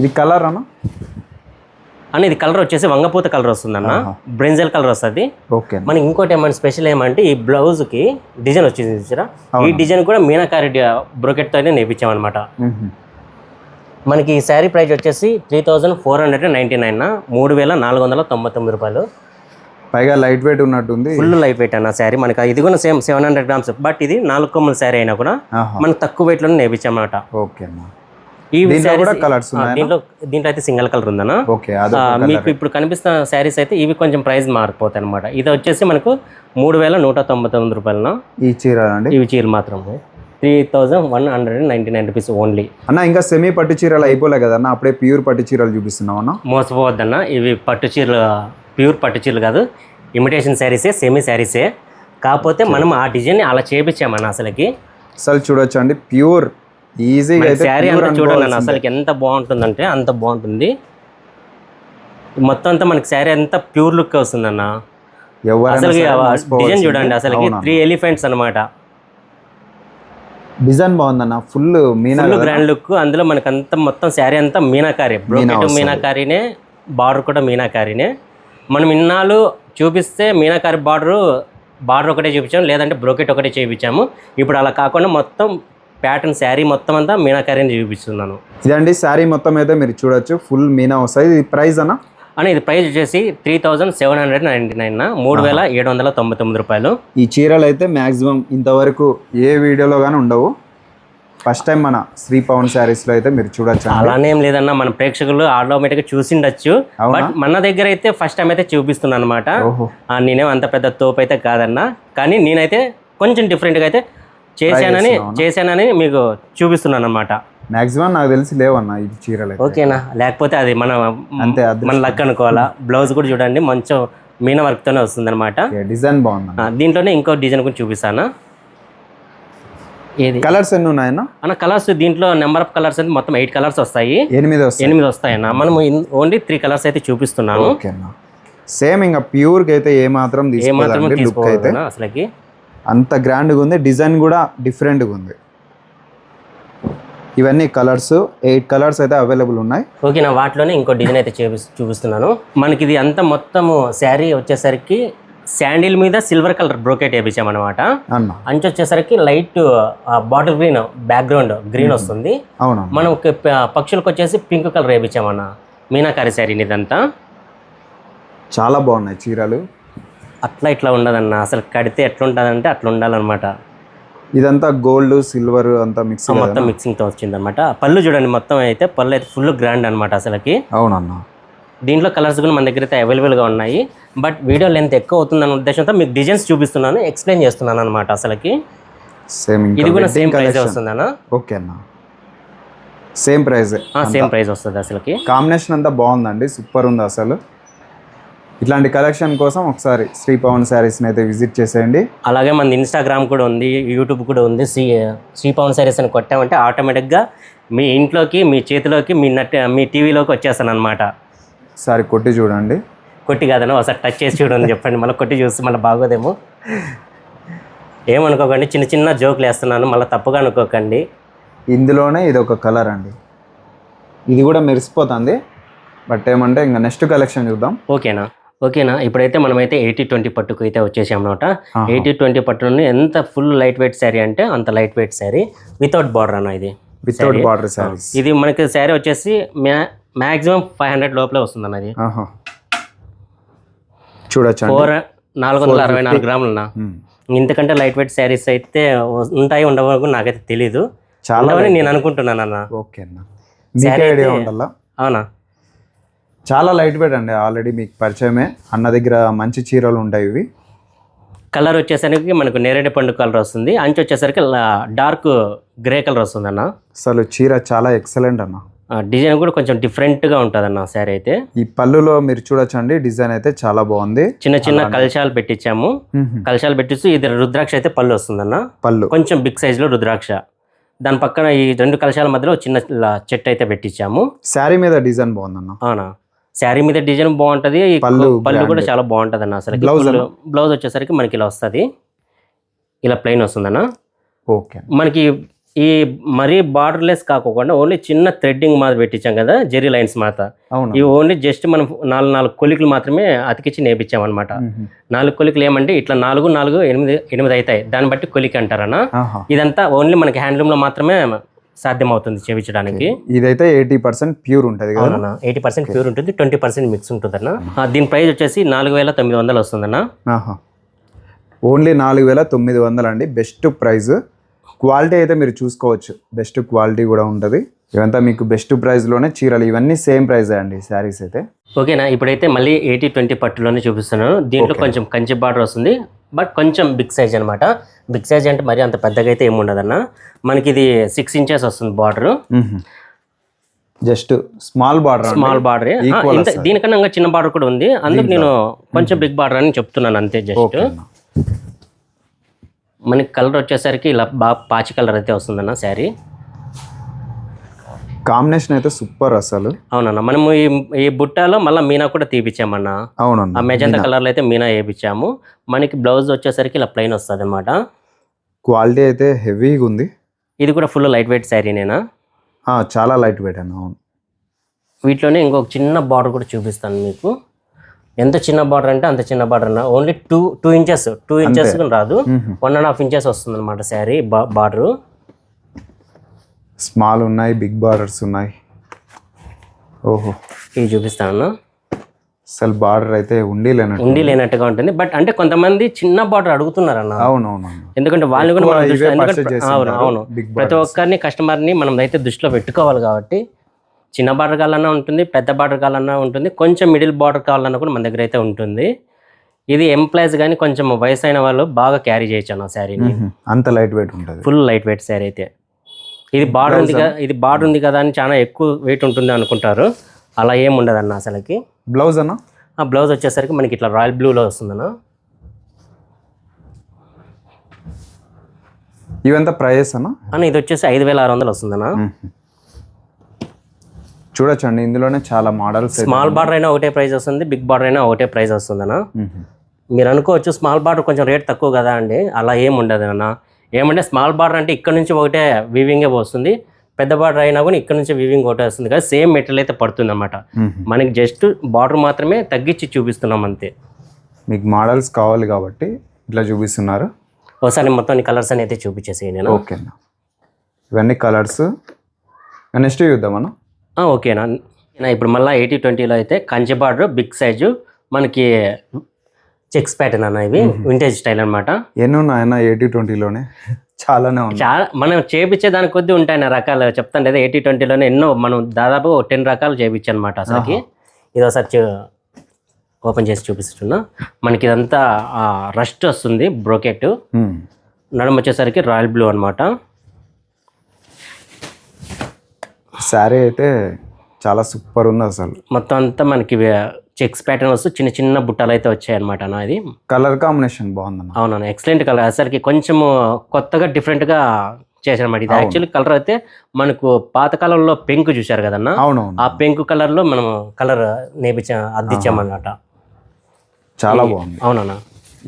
ఇది కలర్ అన్న? అని ఇది కలర్ వచ్చేసి వంగపూత కలర్ వస్తుందన్న, బ్రింజల్ కలర్ వస్తుంది. ఓకే, మనకి ఇంకోటి ఏమైనా స్పెషల్ ఏమంటే ఈ బ్లౌజ్కి డిజైన్ వచ్చేసి చూసారా, ఈ డిజైన్ కూడా మీనాకారి బ్రోకెట్తో అయితే నేర్పించామన్నమాట. మనకి ఈ శారీ ప్రైస్ వచ్చేసి 3499, 3499 రూపాయలు. పైగా లైట్ వెయిట్ ఉన్నట్టుంది. ఫుల్ లైట్ వెయిట్ అన్న శారీ మనకి. ఇది కూడా సేమ్ 700 grams, బట్ ఇది 4 కొమ్మల శారీ అయినా కూడా మనం తక్కువ వెయిట్ లోనే నేర్పించామన్నమాట. ఓకే అన్న. ఈ కూడా కలర్స్ ఉన్నాయి. దీంట్లో అయితే సింగిల్ కలర్ ఉందన్న. ఓకే. మీకు ఇప్పుడు కనిపిస్తున్న శారీస్ అయితే ఇవి కొంచెం ప్రైస్ మారిపోతాయి అనమాట. ఇది వచ్చేసి మనకు 3199 రూపాయలన ఈ చీర అండి. ఇవి చీరలు మాత్రం 3199 రూపీస్ ఓన్లీ అన్న. ఇంకా సెమీ పట్టు చీరలు అయిపోలే కదన్న, అప్పుడే ప్యూర్ పట్టు చీరలు చూపిస్తున్నాం అన్న. మోసపోవద్దన్న, ఇవి పట్టు చీరలు ప్యూర్ పట్టు చీరలు కాదు, ఇమిటేషన్ శారీసే, సెమీ శారీసే. కాకపోతే మనం ఆ డిజైన్ అలా చేపించామన్న. అసలు చూడొచ్చు అండి, ప్యూర్ ఈజీగా అయితే శారీ అంతా చూడండి అసలుకి ఎంత బాగుంటుందంటే అంత బాగుంటుంది. మొత్తం అంతా మనకి శారీ అంతా ప్యూర్ లుక్ వస్తుందన్న. అసలు డిజైన్ చూడండి, అసలుకి 3 ఎలిఫెంట్స్ అనమాట. డిజైన్ బాగుందన్న, ఫుల్ గ్రాండ్ లుక్. అందులో మనకి అంతా మొత్తం శారీ అంతా మీనాకారి, బ్రోకెట్ మీనాకారినే, బార్డర్ కూడా మీనాకారినే. మనం ఇన్నాళ్ళు చూపిస్తే మీనాకారి బార్డర్ ఒకటే చూపించాము, లేదంటే బ్రోకెట్ ఒకటే చూపించాము. ఇప్పుడు అలా కాకుండా మొత్తం ప్యాటర్న్ శారీ మొత్తం అంతా మీనాకారిని చూపిస్తున్నాను. ఇదండి శారీ మొత్తం అయితే మీరు చూడొచ్చు, ఫుల్ మీనా వస్తాయి. ఇది ప్రైస్ అన్న? ఇది ప్రైస్ వచ్చేసి 3799, 3799 రూపాయలు. ఈ చీరలు అయితే మ్యాక్సిమం ఇంతవరకు ఏ వీడియోలో కానీ ఉండవు. ఫస్ట్ టైం మన శ్రీ పవన్ శారీస్లో అయితే మీరు చూడొచ్చు. అలానే ఏం లేదన్న, మన ప్రేక్షకులు ఆటోమేటిక్గా చూసిండొచ్చు. బట్ మన దగ్గర అయితే ఫస్ట్ టైం అయితే చూపిస్తున్నాను అనమాట. నేనేం అంత పెద్ద తోపు అయితే కాదన్నా, కానీ నేనైతే కొంచెం డిఫరెంట్గా అయితే చేశానని మీకు చూపిస్తున్నాను అనమాట. మాక్సిమం నాకు తెలిసి లేవన్నా ఈ చీరలు. ఓకేనా, లేకపోతే అది మన లక్ అనుకోవాలా. బ్లౌజ్ కూడా చూడండి మంచి మీనా వర్క్తోనే వస్తుంది అనమాట. డిజైన్ బాగుంది. దీంట్లోనే ఇంకో డిజైన్ కూడా చూపిస్తాను. ఏది కలర్స్ ఎన్ని ఉన్నాయన్నా అన్న? కలర్స్ దీంట్లో నెంబర్ ఆఫ్ కలర్స్ అయితే మొత్తం 8 కలర్స్ వస్తాయి. 8 వస్తాయన్న. మనం ఓన్లీ 3 కలర్స్ అయితే చూపిస్తున్నాను. సేమ్ ఇంకా ప్యూర్ కి అయితే ఏమాత్రం తీసుకోవాలి. అసలుకి అంత గ్రాండ్గా ఉంది, డిజైన్ కూడా డిఫరెంట్గా ఉంది. ఇవన్నీ కలర్స్ 8 కలర్స్ అయితే అవైలబుల్ ఉన్నాయి. ఓకేనా, వాటిలోనే ఇంకో డిజైన్ అయితే చూపిస్తున్నాను. మనకి ఇది అంతా మొత్తము శారీ వచ్చేసరికి శాండిల్ మీద సిల్వర్ కలర్ బ్రోకెట్ వేయించామన్నమాట. అంచు వచ్చేసరికి light bottle green background green వస్తుంది. మనం పక్షులకు వచ్చేసి పింక్ కలర్ వేయించామన్న. మీనాకారి శారీని ఇదంతా చాలా బాగున్నాయి చీరలు. అట్లా ఇట్లా ఉండదన్న, అసలు కడితే ఎట్లా ఉంటుందంటే అట్లా ఉండాలన్నమాట. ఇదంతా గోల్డ్ సిల్వర్ అంతా మొత్తం మిక్సింగ్తో వచ్చిందనమాట. పళ్ళు చూడండి, మొత్తం అయితే పళ్ళు అయితే ఫుల్ గ్రాండ్ అనమాట అసలుకి. అవునన్నా. దీంట్లో కలర్స్ కూడా మన దగ్గర అయితే అవైలబుల్గా ఉన్నాయి. బట్ వీడియో లెంత్ ఎక్కువ అవుతుందన్న ఉద్దేశంతో మీకు డిజైన్స్ చూపిస్తున్నాను, ఎక్స్ప్లెయిన్ చేస్తున్నాను అనమాట. అసలుకి ఇది కూడా సేమ్ ప్రైస్ వస్తుందన్న. ఓకే అన్న, సేమ్ ప్రైస్ వస్తుంది. అసలుకి కాంబినేషన్ అంతా బాగుందండి, సూపర్ ఉంది అసలు. ఇట్లాంటి కలెక్షన్ కోసం ఒకసారి శ్రీ పవన్ శారీస్ని అయితే విజిట్ చేసేయండి. అలాగే మన ఇన్స్టాగ్రామ్ కూడా ఉంది, యూట్యూబ్ కూడా ఉంది. శ్రీ పవన్ శారీస్ అని కొట్టామంటే ఆటోమేటిక్గా మీ ఇంట్లోకి, మీ చేతిలోకి, మీ టీవీలోకి వచ్చేస్తాను అనమాట. ఒకసారి కొట్టి చూడండి. కొట్టి కాదన్నా, ఒకసారి టచ్ చేసి చూడండి చెప్పండి. మళ్ళీ కొట్టి చూస్తే మళ్ళీ బాగోదేమో, ఏమనుకోకండి. చిన్న చిన్న జోకులు వేస్తున్నాను, మళ్ళీ తప్పుగా అనుకోకండి. ఇందులోనే ఇది ఒక కలర్ అండి, ఇది కూడా మెరిసిపోతుంది. బట్ ఏమంటే ఇంకా నెక్స్ట్ కలెక్షన్ చూద్దాం. ఓకేనా, ఇప్పుడైతే మనమైతే 80-20 పట్టుకు అయితే వచ్చేసాం అనమాట. 80-20 పట్టులోనే ఎంత ఫుల్ లైట్ వెయిట్ శారీ అంటే అంత light weight sari, without border అన్న. ఇది వితౌట్ బార్డర్ శారీస్. ఇది మనకి శారీ వచ్చేసి మ్యాక్సిమం 500 లోపలే వస్తుంది అన్న. ఇది చూడొచ్చు, 464 గ్రాములన్నా. ఇంతకంటే లైట్ వెయిట్ శారీస్ అయితే ఉంటాయి ఉండవు నాకైతే తెలీదు, చాలా నేను అనుకుంటున్నాను అన్న. ఓకే అన్న, అవునా? చాలా లైట్ వెయిట్ అండి, ఆల్రెడీ మీకు పరిచయమే. అన్న దగ్గర మంచి చీరలు ఉంటాయి. ఇవి కలర్ వచ్చేసరికి మనకు నేరేడు పండు కలర్ వస్తుంది, అంచు వచ్చేసరికి డార్క్ గ్రే కలర్ వస్తుంది అన్న. అసలు చీర చాలా ఎక్సలెంట్ అన్న. డిజైన్ కూడా కొంచెం డిఫరెంట్గా ఉంటుంది అన్న శారీ అయితే. ఈ పళ్ళులో మీరు చూడొచ్చండి, డిజైన్ అయితే చాలా బాగుంది. చిన్న చిన్న కలశాలు పెట్టించాము. కలశాలు పెట్టిస్తూ ఇది రుద్రాక్ష అయితే పళ్ళు వస్తుంది అన్న. పళ్ళు కొంచెం బిగ్ సైజ్ లో రుద్రాక్ష, దాని పక్కన ఈ 2 కలశాల మధ్యలో చిన్న చెట్టు అయితే పెట్టించాము. శారీ మీద డిజైన్ బాగుందన్న. అవునా, శారీ మీద డిజైన్ బాగుంటది, పళ్ళు కూడా చాలా బాగుంటది అన్న. అసలు బ్లౌజ్ వచ్చేసరికి మనకి ఇలా వస్తుంది, ఇలా ప్లెయిన్ వస్తుందన్న. ఓకే, మనకి ఈ మరీ బార్డర్లెస్ కాకుండా ఓన్లీ చిన్న థ్రెడ్డింగ్ మాత్రం పెట్టించాం కదా, జెరీ లైన్స్ మాత్రం. ఇవి ఓన్లీ జస్ట్ మనం 4 కొలికలు మాత్రమే అతికిచ్చి నేర్పించాం అనమాట. 4 కొలికలు ఏమంటే ఇట్లా 4, 4, 8 అవుతాయి, దాన్ని బట్టి కొలిక అంటారన్న. ఇదంతా ఓన్లీ మనకి హ్యాండ్లూమ్ లో మాత్రమే సాధ్యమవుతుంది చేయించడానికి. ఇదైతే 80% ప్యూర్ ఉంటుంది కదా? అవునన్నా, 80% ప్యూర్ ఉంటుంది, 20% మిక్స్ ఉంటుందన్న. దీని ప్రైస్ వచ్చేసి 4,900 వస్తుందన్న. ఓన్లీ 4,900 అండి, బెస్ట్ ప్రైస్. క్వాలిటీ అయితే మీరు చూసుకోవచ్చు, బెస్ట్ క్వాలిటీ కూడా ఉంటుంది. ఇవంతా మీకు బెస్ట్ ప్రైస్లోనే చీరలు, ఇవన్నీ సేమ్ ప్రైస్ అండి శారీస్ అయితే. ఓకేనా, ఇప్పుడైతే మళ్ళీ 80-20 పట్టులోనే చూపిస్తున్నాను. దీంట్లో కొంచెం కంచి బార్డర్ వస్తుంది, బట్ కొంచెం బిగ్ సైజ్ అనమాట. బిగ్ సైజ్ అంటే మరి అంత పెద్దగా అయితే ఏమి ఉండదన్న. మనకి ఇది 6 ఇంచెస్ వస్తుంది బార్డర్, జస్ట్ స్మాల్ బార్డర్. దీనికన్నా ఇంకా చిన్న బార్డర్ కూడా ఉంది, అందుకు నేను కొంచెం బిగ్ బార్డర్ అని చెప్తున్నాను అంతే. జస్ట్ మనకి కలర్ వచ్చేసరికి ఇలా బాగా పాచి కలర్ అయితే వస్తుందన్న శారీ. కాంబినేషన్ అయితే సూపర్ అసలు. అవునన్న, మనము ఈ బుట్టాలో మళ్ళీ మీనా కూడా తీపిచ్చామన్న. అవునన్నా, ఆ మెజంతా కలర్లో అయితే మీనా వేయించాము. మనకి బ్లౌజ్ వచ్చేసరికి ఇలా ప్లెయిన్ వస్తుంది అనమాట. క్వాలిటీ అయితే హెవీగా ఉంది. ఇది కూడా ఫుల్ లైట్ వెయిట్ శారీ నేనా? చాలా లైట్ వెయిట్ అన్న. అవును, వీటిలోనే ఇంకొక చిన్న బార్డర్ కూడా చూపిస్తాను మీకు. ఎంత చిన్న బార్డర్ అంటే అంత చిన్న బార్డర్ అన్న. ఓన్లీ 2 ఇంచెస్ రాదు, 1.5 ఇంచెస్ వస్తుంది అనమాట శారీ బార్డరు. స్మాల్ ఉన్నాయి, బిగ్ బార్డర్స్ ఉన్నాయి. ఓహో, ఇవి చూపిస్తాను. అసలు బార్డర్ అయితే ఉండి లేనట్టుగా ఉంటుంది. బట్ అంటే కొంతమంది చిన్న బార్డర్ అడుగుతున్నారు అన్న. అవునవును, ఎందుకంటే వాళ్ళు కూడా అవును, ప్రతి ఒక్కరిని కస్టమర్ని మనం అయితే దృష్టిలో పెట్టుకోవాలి కాబట్టి చిన్న బార్డర్ కావాలన్నా ఉంటుంది, పెద్ద బార్డర్ కావాలన్నా ఉంటుంది, కొంచెం మిడిల్ బార్డర్ కావాలన్నా కూడా మన దగ్గర అయితే ఉంటుంది. ఇది ఎంప్లాయీస్ కానీ కొంచెం వయసు అయిన వాళ్ళు బాగా క్యారీ చేయొచ్చు అన్న శారీని. అంత లైట్ వెయిట్ ఉంటుంది, ఫుల్ లైట్ వెయిట్ శారీ అయితే. ఇది బార్డర్ ఉంది కదా అని చాలా ఎక్కువ వెయిట్ ఉంటుంది అనుకుంటారు, అలా ఏమి ఉండదు అన్న అసలుకి. బ్లౌజ్ అన్న? ఆ బ్లౌజ్ వచ్చేసరికి మనకి ఇట్లా రాయల్ బ్లూలో వస్తుందన్న. ఇవంతా ప్రైస్ అన్న? ఇది వచ్చేసి 5,600 వస్తుందన్న. చూడొచ్చండి, ఇందులోనే చాలా మోడల్స్. స్మాల్ బార్డర్ అయినా ఒకటే ప్రైస్ వస్తుంది, బిగ్ బార్డర్ అయినా ఒకటే ప్రైస్ వస్తుందన్న. మీరు అనుకోవచ్చు స్మాల్ బార్డర్ కొంచెం రేట్ తక్కువ కదా అండి, అలా ఏమి ఉండదు అన్న. ఏమంటే స్మాల్ బార్డర్ అంటే ఇక్కడ నుంచి ఒకటే వీవింగే వస్తుంది, పెద్ద బార్డర్ అయినా కూడా ఇక్కడ నుంచి వీవింగ్ ఒకటే వస్తుంది కదా, సేమ్ మెటీరియల్ అయితే పడుతుంది అనమాట. మనకి జస్ట్ బార్డర్ మాత్రమే తగ్గించి చూపిస్తున్నాం అంతే. మీకు మోడల్స్ కావాలి కాబట్టి ఇట్లా చూపిస్తున్నారు. ఒకసారి మొత్తం కలర్స్ అని అయితే చూపించేసి నేను. ఓకేనా, ఇవన్నీ కలర్స్. నెక్స్ట్ చూద్దామన్నా. ఓకేనా, ఇప్పుడు మళ్ళీ 80-20లో అయితే కంచి బార్డర్ బిగ్ సైజు మనకి చెక్స్ ప్యాటర్న్ అన్న. ఇవి వింటేజ్ స్టైల్ అనమాట. ఎన్ని ఉన్నాయన్న 80-20లోనే? చాలానే ఉన్నాయి. చాలా మనం చేపించే దాని కొద్దీ ఉంటాయన్న రకాలు. చెప్తాను లేదా, 80-20లోనే ఎన్నో మనం దాదాపు 10 రకాలు చేయించాం అనమాట అసలుకి. ఇది ఒకసారి ఓపెన్ చేసి చూపిస్తున్నా. మనకి ఇదంతా రస్ట్ వస్తుంది, బ్రోకెట్. నడుము వచ్చేసరికి రాయల్ బ్లూ అనమాట. శారీ అయితే చాలా సూపర్ ఉంది అసలు. మొత్తం అంతా మనకి చెక్స్ ప్యాటర్న్ వస్తూ చిన్న చిన్న బుట్టలు అయితే వచ్చాయి అనమాట అన్న. ఇది కలర్ కాంబినేషన్ బాగుందన్న. అవునన్నా, ఎక్సలెంట్ కలర్. అసలుకి కొంచెము కొత్తగా డిఫరెంట్గా చేశారన్నమాట. ఇది యాక్చువల్లీ కలర్ అయితే మనకు పాతకాలంలో పెంకు చూశారు కదన్నా, ఆ పెంకు కలర్లో మనం కలర్ అద్దిచ్చామన్నమాట. చాలా బాగుంది. అవునన్నా,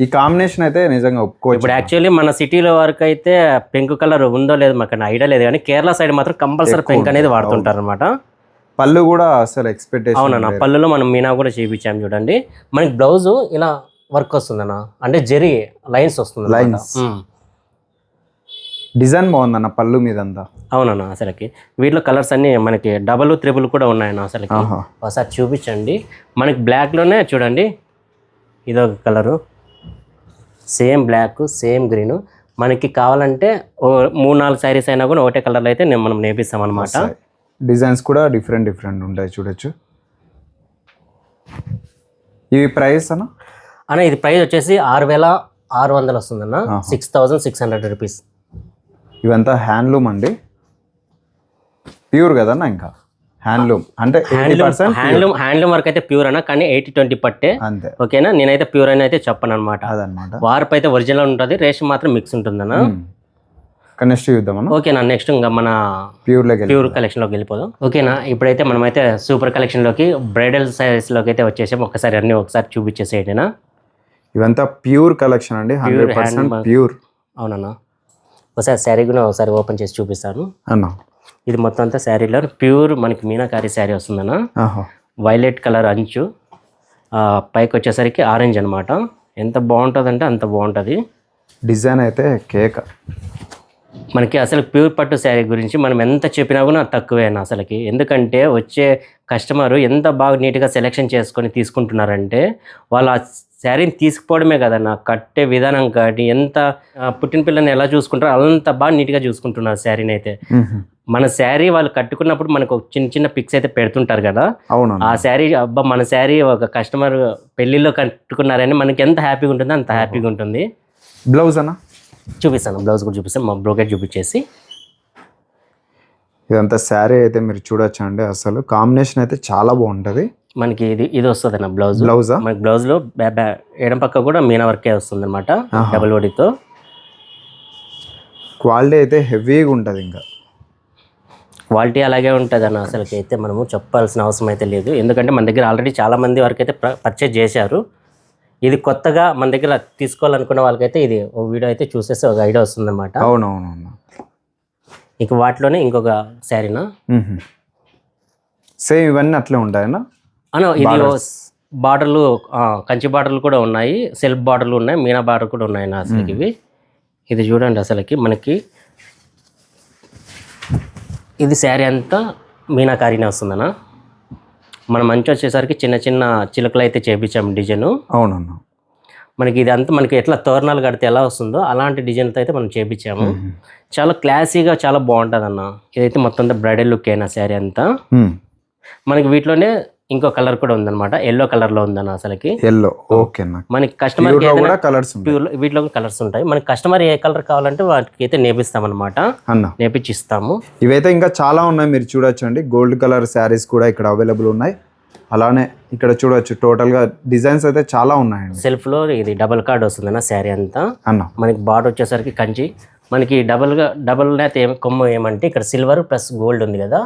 ఈ కాంబినేషన్ అయితే నిజంగా ఒప్పుకోవచ్చు. ఇప్పుడు యాక్చువల్లీ మన సిటీలో వరకు అయితే పెంకు కలర్ ఉందో లేదో మాకు ఐడియా లేదు, కానీ కేరళ సైడ్ మాత్రం కంపల్సరీ పెంక్ అనేది వాడుతుంటారు అనమాట. పళ్ళు కూడా అసలు ఎక్స్పెక్టేషన్. అవునన్నా, పళ్ళులో మనం మీనా కూడా చేయించాం చూడండి. మనకి బ్లౌజ్ ఇలా వర్క్ వస్తుందన్న, అంటే జెరీ లైన్స్ వస్తుంది. లైన్స్ డిజైన్ బాగుందన్న పళ్ళు మీద అంతా. అవునన్నా, అసలుకి వీటిలో కలర్స్ అన్ని మనకి 2, 3 కూడా ఉన్నాయన్న అసలుకి. ఒకసారి చూపించండి. మనకి బ్లాక్లోనే చూడండి, ఇదొక colour, same black same green. మనకి కావాలంటే 3-4 శారీస్ అయినా కూడా ఒకటే కలర్లో అయితే మనం నేపిస్తాం అనమాట. డిజైన్స్ కూడా డిఫరెంట్ ఉంటాయి, చూడొచ్చు. ఇవి ప్రైస్ అన్న ఇది ప్రైస్ వచ్చేసి 6,600 వస్తుందన్న. 6,600 రూపీస్. ఇవంతా హ్యాండ్లూమ్ అండి, ప్యూర్ కదన్నా. ఇంకా హ్యాండ్లూమ్ అంటే హ్యాండ్లూమ్ వర్క్ అయితే ప్యూర్ అన్న, కానీ 80-20 పట్టే అంతే. ఓకేనా, నేనైతే ప్యూర్ అని అయితే చెప్పను అనమాట. అదనమాట. వార్పు అయితే ఒరిజినల్ ఉంటుంది, రేషన్ మాత్రం మిక్స్ ఉంటుందన్న. నెక్స్ట్ చూద్దామన్నా. ఓకేనా, నెక్స్ట్ ఇంకా మన ప్యూర్ కలెక్షన్లోకి వెళ్ళిపోదాం. ఓకేనా, ఇప్పుడైతే మనమైతే సూపర్ కలెక్షన్లోకి బ్రైడల్ శారీస్లోకి అయితే వచ్చేసాం. ఒకసారి చూపించేసేటేనా. ఇవంతా ప్యూర్ కలెక్షన్ అండి, 100% ప్యూర్. అవునన్నా, ఒకసారి శారీ కూడా ఒకసారి ఓపెన్ చేసి చూపిస్తాను అన్నా. ఇది మొత్తం అంతా శారీలో ప్యూర్ మనకి మీనాకారి శారీ వస్తుందన్న. వైలెట్ కలర్ అంచు, పైకి వచ్చేసరికి ఆరెంజ్ అనమాట. ఎంత బాగుంటుంది అంటే అంత బాగుంటుంది. డిజైన్ అయితే కేక్. మనకి అసలు ప్యూర్ పట్టు శారీ గురించి మనం ఎంత చెప్పినా కూడా తక్కువేనా అసలుకి. ఎందుకంటే వచ్చే కస్టమర్ ఎంత బాగా నీట్గా సెలెక్షన్ చేసుకొని తీసుకుంటున్నారంటే వాళ్ళు ఆ శారీని తీసుకుపోవడమే కదన్న, కట్టే విధానం కానీ ఎంత పుట్టిన పిల్లని ఎలా చూసుకుంటారో అంత బాగా నీట్గా చూసుకుంటున్నారు శారీని అయితే. మన శారీ వాళ్ళు కట్టుకున్నప్పుడు మనకు చిన్న చిన్న పిక్స్ అయితే పెడుతుంటారు కదా, అవును. ఆ శారీ అబ్బా మన శారీ ఒక కస్టమర్ పెళ్ళిలో కట్టుకున్నారని మనకి ఎంత హ్యాపీగా ఉంటుందో అంత హ్యాపీగా ఉంటుంది. బ్లౌజ్ అన్న చూపిస్తాను, బ్లౌజ్ కూడా చూపిస్తాను. మా బ్రోకెట్ చూపించేసి ఇదంతా శారీ అయితే మీరు చూడొచ్చు అండి. అసలు కాంబినేషన్ అయితే చాలా బాగుంటుంది. మనకి ఇది వస్తుంది అన్న బ్లౌజ్. బ్లౌజా? మనకి బ్లౌజ్లో ఎడం పక్క కూడా మీనా వర్కే వస్తుంది అనమాట, డబుల్ ఓడితో. క్వాలిటీ అయితే హెవీగా ఉంటుంది. ఇంకా క్వాలిటీ అలాగే ఉంటుంది అన్న, అసలుకి అయితే మనము చెప్పాల్సిన అవసరం అయితే లేదు. ఎందుకంటే మన దగ్గర ఆల్రెడీ చాలామంది వరకు అయితే పర్చేజ్ చేశారు. ఇది కొత్తగా మన దగ్గర తీసుకోవాలనుకున్న వాళ్ళకైతే ఇది ఒక వీడియో అయితే చూసేసి ఒక ఐడియా వస్తుంది అనమాట. అవునవునవును. ఇక వాటిలోనే ఇంకొక శారీనా సేమ్ ఇవన్నీ అట్లే ఉంటాయన్నా. అన్న ఇది బార్డర్లు, కంచి బార్డర్లు కూడా ఉన్నాయి, సెల్ఫ్ బార్డర్లు ఉన్నాయి, మీనా బార్డర్ కూడా ఉన్నాయి అన్న అసలుకి ఇవి. ఇది చూడండి అసలుకి మనకి ఇది శారీ అంతా మీనాకారీనే వస్తుందన్న. మనం మంచి వచ్చేసరికి చిన్న చిన్న చిలుకలు అయితే చేపించాము డిజైన్. అవునన్నా. మనకి ఇది అంతా మనకి ఎట్లా తోరణాలు కడితే ఎలా వస్తుందో అలాంటి డిజైన్తో అయితే మనం చేపించాము. చాలా క్లాసీగా చాలా బాగుంటుంది అన్న. ఇదైతే మొత్తం అంతా బ్రైడల్ లుక్ అయినా శారీ అంతా. మనకి వీటిలోనే ఇంకో కలర్ కూడా ఉందన్నమాట, ఎల్లో కలర్లో ఉందన్న అసలుకి. Yellow okay. మనకి కస్టమర్ కలర్స్ వీటిలో కలర్స్ ఉంటాయి. మనకి కస్టమర్ ఏ కలర్ కావాలంటే వాటికి అయితే నేపిస్తాం అనమాట, నేపించి ఇస్తాము. ఇవైతే ఇంకా చాలా ఉన్నాయి, మీరు చూడొచ్చండి. గోల్డ్ కలర్ శారీస్ కూడా ఇక్కడ అవైలబుల్ ఉన్నాయి. అలానే ఇక్కడ చూడొచ్చు టోటల్గా డిజైన్స్ అయితే చాలా ఉన్నాయండి. సెల్ఫ్లో ఇది డబుల్ కార్డ్ వస్తుందన్న శారీ అంతా అన్న. మనకి బార్డర్ వచ్చేసరికి కంచి, మనకి డబుల్ నేత కొమ్ము ఏమంటే ఇక్కడ సిల్వర్ ప్లస్ గోల్డ్ ఉంది కదా,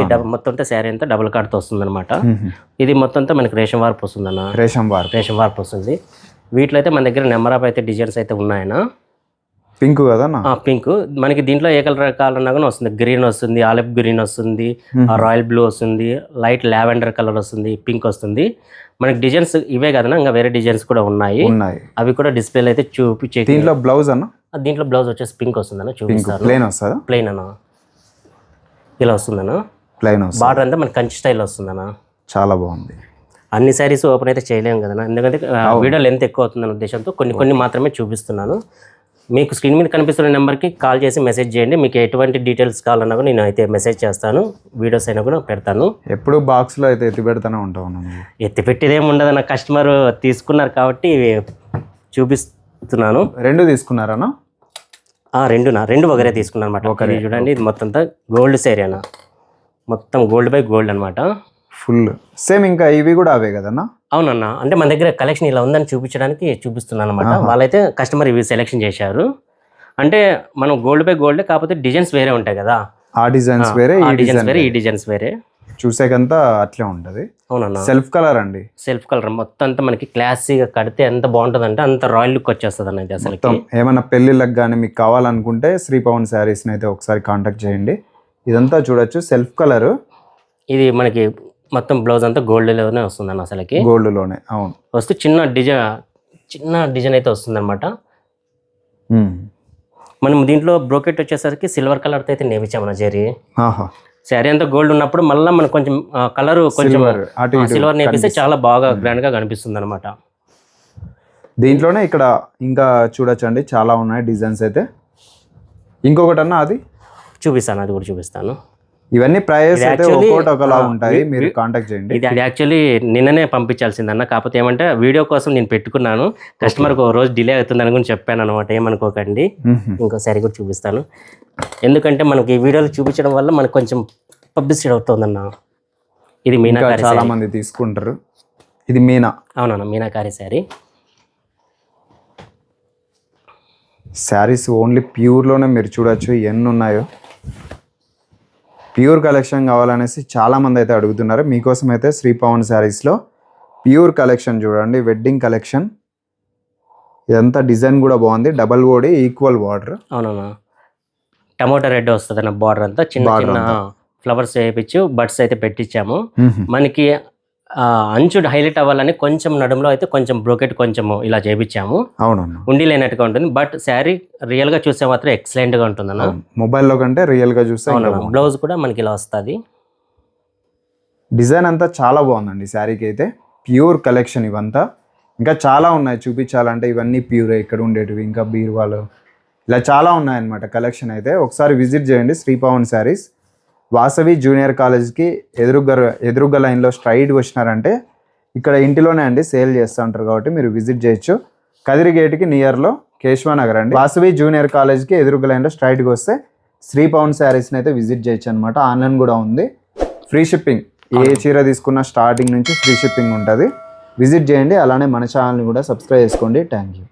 ఇది మొత్తం అంతా శారీ అంతా డబుల్ కార్డ్తో వస్తుంది అనమాట. ఇది మొత్తం అంతా మనకి రేషన్ వార్పు వస్తుంది అన్న, రేషన్ వార్పు వస్తుంది. వీటిలో అయితే మన దగ్గర నెంబర్ ఆఫ్ అయితే డిజైన్స్ అయితే ఉన్నాయన్న. పింక్ కదా, పింక్. మనకి దీంట్లో ఏ కలర్ కావాలన్నా కానీ వస్తుంది. గ్రీన్ వస్తుంది, ఆలివ్ గ్రీన్ వస్తుంది, రాయల్ బ్లూ వస్తుంది, లైట్ లావెండర్ కలర్ వస్తుంది, పింక్ వస్తుంది. మనకి డిజైన్స్ ఇవే కదన్నా, ఇంకా వేరే డిజైన్స్ కూడా ఉన్నాయి. అవి కూడా డిస్ప్లేలో అయితే చూపించే. దీంట్లో బ్లౌజ్ అన్న, దీంట్లో బ్లౌజ్ వచ్చేసి పింక్ వస్తుందన్న, చూపిస్తాను. ప్లెయిన్ అన్న, ఇలా వస్తుందన్న. ప్లెయిన్ బార్డర్ అంతా మనకి కంచి స్టైల్ వస్తుందన్న, చాలా బాగుంది. అన్ని శారీస్ ఓపెన్ అయితే చేయలేము కదన్నా, ఎందుకంటే వీడియో లెంత్ ఎక్కువ అవుతుందన్న ఉద్దేశంతో కొన్ని మాత్రమే చూపిస్తున్నాను. మీకు స్క్రీన్ మీద కనిపిస్తున్న నెంబర్కి కాల్ చేసి మెసేజ్ చేయండి. మీకు ఎటువంటి డీటెయిల్స్ కావాలన్నా కూడా నేను అయితే మెసేజ్ చేస్తాను, వీడియోస్ అయినా కూడా పెడతాను. ఎప్పుడు బాక్స్లో అయితే ఎత్తి పెడతానే ఉంటాను. ఎత్తి పెట్టేదేమి ఉండదు అన్న, కస్టమర్ తీసుకున్నారు కాబట్టి చూపిస్తున్నాను. రెండు తీసుకున్నారన్నా? రెండు వగరే తీసుకున్నాను అనమాట. ఒకరి చూడండి, ఇది మొత్తం అంతా గోల్డ్ శారీ అన్న, మొత్తం గోల్డ్ బై గోల్డ్ అనమాట, ఫుల్ సేమ్. ఇంకా ఇవి కూడా అవే కదన్నా? అవునన్నా, అంటే మన దగ్గర కలెక్షన్ ఇలా ఉందని చూపించడానికి చూపిస్తున్నాను అనమాట. వాళ్ళైతే కస్టమర్ ఇవి సెలెక్షన్ చేశారు. అంటే మనం గోల్డ్ బై గోల్డ్, కాకపోతే డిజైన్స్ వేరే ఉంటాయి కదా, ఆ డిజైన్స్ వేరే, ఈ డిజైన్స్ వేరే. చూసేకంతా అట్లే ఉంటుంది. అవునన్నా. సెల్ఫ్ కలర్ అండి, సెల్ఫ్ కలర్ మొత్తం అంతా మనకి క్లాసీగా కడితే ఎంత బాగుంటుంది అంటే అంత రాయల్ లుక్ వచ్చేస్తుంది అన్నది. అసలు ఏమన్నా పెళ్ళిళ్ళకి కానీ మీకు కావాలనుకుంటే శ్రీ పవన్ శారీస్ని అయితే ఒకసారి కాంటాక్ట్ చేయండి. ఇదంతా చూడొచ్చు సెల్ఫ్ కలర్. ఇది మనకి మొత్తం బ్లౌజ్ అంతా గోల్డ్లోనే వస్తుంది అన్న, అసలుకి గోల్డ్లోనే. అవును, వస్తే చిన్న డిజైన్ అయితే వస్తుంది అనమాట. మనం దీంట్లో బ్రోకెట్ వచ్చేసరికి సిల్వర్ కలర్తో అయితే నేర్పించామన్న జరీ. శారీ అంతా గోల్డ్ ఉన్నప్పుడు మళ్ళీ మనకు కొంచెం కలర్ కొంచెం సిల్వర్ నేర్పిస్తే చాలా బాగా గ్రాండ్గా కనిపిస్తుంది అనమాట. దీంట్లోనే ఇక్కడ ఇంకా చూడొచ్చండి, చాలా ఉన్నాయి డిజైన్స్ అయితే. ఇంకొకటి అన్న అది చూపిస్తాను, అది కూడా చూపిస్తాను. ఇవన్నీ ప్రైస్ అయితే ఒక్కొక్కటి ఒకలా ఉంటాయి, మీరు కాంటాక్ట్ చేయండి. ఇది యాక్చువల్లీ నిన్ననే పంపించాల్సిందన్న, కాకపోతే ఏమంటే వీడియో కోసం నేను పెట్టుకున్నాను, కస్టమర్కి ఒక రోజు డిలే అవుతుందని కూడా చెప్పాను అనమాట, ఏమనుకోకండి. ఇంకోసారి కూడా చూపిస్తాను, ఎందుకంటే మనకి ఈ వీడియోలు చూపించడం వల్ల మనకు కొంచెం పబ్లిసిటీ అవుతుందన్న. ఇది మీనాకారి, చాలా మంది తీసుకుంటారు. ఇది మీనా. అవునన్న, మీనాకారి శారీ. శారీస్ ఓన్లీ ప్యూర్లోనే మీరు చూడొచ్చు ఎన్ని ఉన్నాయో. ప్యూర్ కలెక్షన్ కావాలనేసి చాలామంది అయితే అడుగుతున్నారు. మీకోసం అయితే శ్రీ పవన్ శారీస్లో ప్యూర్ కలెక్షన్ చూడండి, వెడ్డింగ్ కలెక్షన్. ఇదంతా డిజైన్ కూడా బాగుంది, డబల్ ఓడి ఈక్వల్ బార్డర్. అవునన్నా, టమోటా రెడ్ వస్తుంది అన్న బార్డర్ అంతా, చిన్న చిన్న ఫ్లవర్స్ వేయించు బడ్స్ అయితే పెట్టించాము. మనకి అంచు హైలైట్ అవ్వాలని కొంచెం నడుములో అయితే కొంచెం బ్రోకెట్ కొంచెం ఇలా చేపించాము, అవునన్నా. ఉండి లేనట్టుగా ఉంటుంది. బట్ శారీ రియల్గా చూస్తే మాత్రం ఎక్సలెంట్గా ఉంటుంది అన్న. మొబైల్లో కంటే రియల్గా చూస్తే ఇంకా బాగుంది. బ్లౌజ్ కూడా మనకి ఇలా వస్తుంది. డిజైన్ అంతా చాలా బాగుందండి శారీకి అయితే. ప్యూర్ కలెక్షన్ ఇవంతా. ఇంకా చాలా ఉన్నాయి చూపించాలంటే, ఇవన్నీ ప్యూరే ఇక్కడ ఉండేటివి. ఇంకా బీరువాలు ఇలా చాలా ఉన్నాయన్నమాట కలెక్షన్ అయితే. ఒకసారి విజిట్ చేయండి శ్రీ పవన్ శారీస్. వాసవి జూనియర్ కాలేజ్కి ఎదురుగా లైన్లో స్ట్రైట్ వచ్చినారంటే ఇక్కడ ఇంటిలోనే అండి సేల్ చేస్తూ ఉంటారు కాబట్టి మీరు విజిట్ చేయొచ్చు. కదిరి గేట్కి నియర్లో కేశవానగర్ అండి. వాసవి జూనియర్ కాలేజ్కి ఎదురుగా లైన్లో స్ట్రైట్గా వస్తే శ్రీ పవన్ శారీస్ని అయితే విజిట్ చేయొచ్చు అనమాట. ఆన్లైన్ కూడా ఉంది, ఫ్రీ షిప్పింగ్. ఏ చీర తీసుకున్న స్టార్టింగ్ నుంచి ఫ్రీ షిప్పింగ్ ఉంటుంది. విజిట్ చేయండి. అలానే మన ఛానల్ని కూడా సబ్స్క్రైబ్ చేసుకోండి. Thank you.